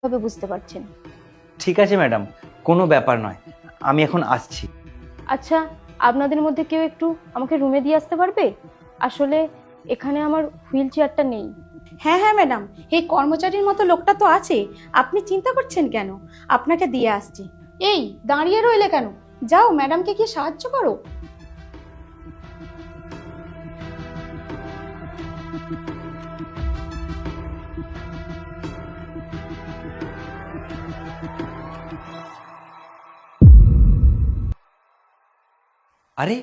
ভাবে বুঝতে পারছেন। ঠিক আছে ম্যাডাম, কোনো ব্যাপার নয়, আমি এখন আসছি। আচ্ছা, আপনাদের মধ্যে কেউ একটু আমাকে রুমে দিয়ে আসতে পারবে? আসলে এখানে আমার হুইল চেয়ারটা নেই। হ্যাঁ হ্যাঁ ম্যাডাম, এই কর্মচারীর মতো লোকটা তো আছে, আপনি চিন্তা করছেন কেন? আপনাকে দিয়ে আসছি। এই দাঁড়িয়ে রইলে কেন? যাও ম্যাডামকে কি সাহায্য করো। আরে,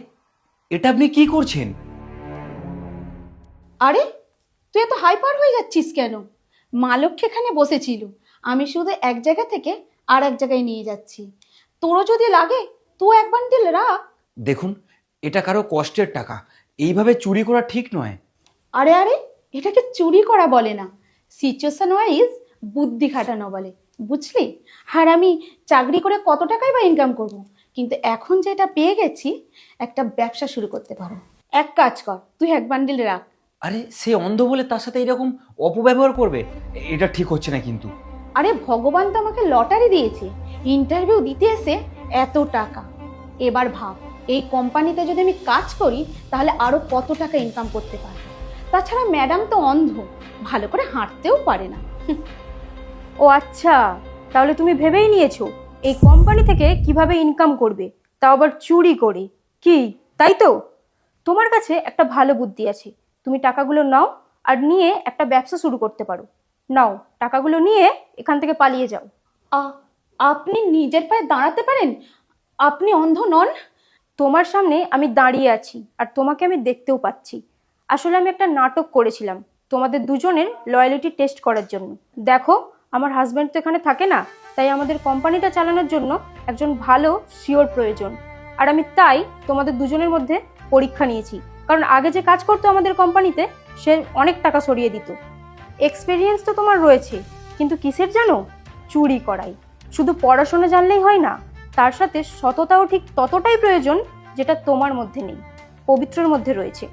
এটা আপনি কি করছেন? আরে তুই এত হাইপার হয়ে যাচ্ছিস কেন? মা লক্ষ্মী এখানে বসেছিল, আমি শুধু এক জায়গা থেকে আর এক জায়গায় নিয়ে যাচ্ছি। তোরও যদি লাগে তুই এক বান্ডিল রাখ। দেখুন, এটা কারো কষ্টের টাকা, এইভাবে চুরি করা ঠিক নয়। আরে আরে, এটাকে চুরি করা বলে না, সিচুয়েশন ওয়াইজ বুদ্ধি খাটানো বলে, বুঝলি? আর আমি চাকরি করে কত টাকাই বা ইনকাম করব, কিন্তু এখন যেটা পেয়ে গেছি, একটা ব্যবসা শুরু করতে পারো। এক কাজ কর, তুই এক বান্ডিল রাখ। আরে, সে অন্ধ বলে তার সাথে এরকম অপব্যবহার করবে? এটা ঠিক হচ্ছে না কিন্তু। আরে ভগবান তো আমাকে লটারি দিয়েছে, ইন্টারভিউ দিতে এসে এত টাকা। এবার ভাব, এই কোম্পানিতে যদি আমি কাজ করি তাহলে আরো কত টাকা ইনকাম করতে পারবো। তাছাড়া ম্যাডাম তো অন্ধ, ভালো করে হাঁটতেও পারে না। ও আচ্ছা, তাহলে তুমি ভেবেই নিয়েছো এই কোম্পানি থেকে কিভাবে ইনকাম করবে, তাও আবার চুরি করে, কি তাই তো? তোমার কাছে একটা ভালো বুদ্ধি আছে, তুমি টাকাগুলো নাও আর নিয়ে একটা ব্যবসা শুরু করতে পারো। নাও টাকাগুলো নিয়ে এখান থেকে পালিয়ে যাও। আপনি নিজের পায়ে দাঁড়াতে পারেন? আপনি অন্ধ নন? তোমার সামনে আমি দাঁড়িয়ে আছি আর তোমাকে আমি দেখতেও পাচ্ছি। আসলে আমি একটা নাটক করেছিলাম তোমাদের দুজনের লয়ালিটি টেস্ট করার জন্য। দেখো, আমার হাজব্যান্ড তো এখানে থাকে না, তাই আমাদের কোম্পানিটা চালানোর জন্য একজন ভালো শিওর প্রয়োজন। আর আমি তাই তোমাদের দুজনের মধ্যে পরীক্ষা নিয়েছি, কারণ আগে যে কাজ করতো আমাদের কোম্পানিতে সে অনেক টাকা সরিয়ে দিত। এক্সপিরিয়েন্স তো তোমার রয়েছে, কিন্তু কিসের জানো? চুরি করাই। শুধু পড়াশোনা জানলেই হয় না, তার সাথে সততাও ঠিক ততটাই প্রয়োজন যেটা তোমার মধ্যে নেই, পবিত্রর মধ্যে রয়েছে।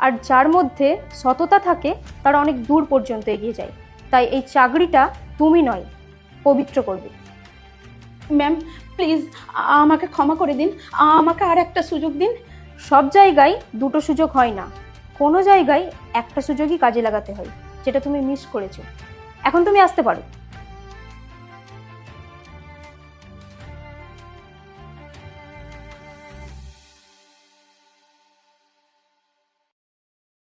আর যার মধ্যে সততা থাকে তারা অনেক দূর পর্যন্ত এগিয়ে যায়। তাই এই চাকরিটা তুমি নয়, পবিত্র করবে। ম্যাম প্লিজ আমাকে ক্ষমা করে দিন, আমাকে আর একটা সুযোগ দিন। সব জায়গায় দুটো সুযোগ হয় না, কোনো জায়গায় একটা সুযোগই কাজে লাগাতে হয়, যেটা তুমি মিস করেছো। এখন তুমি আসতে পারো।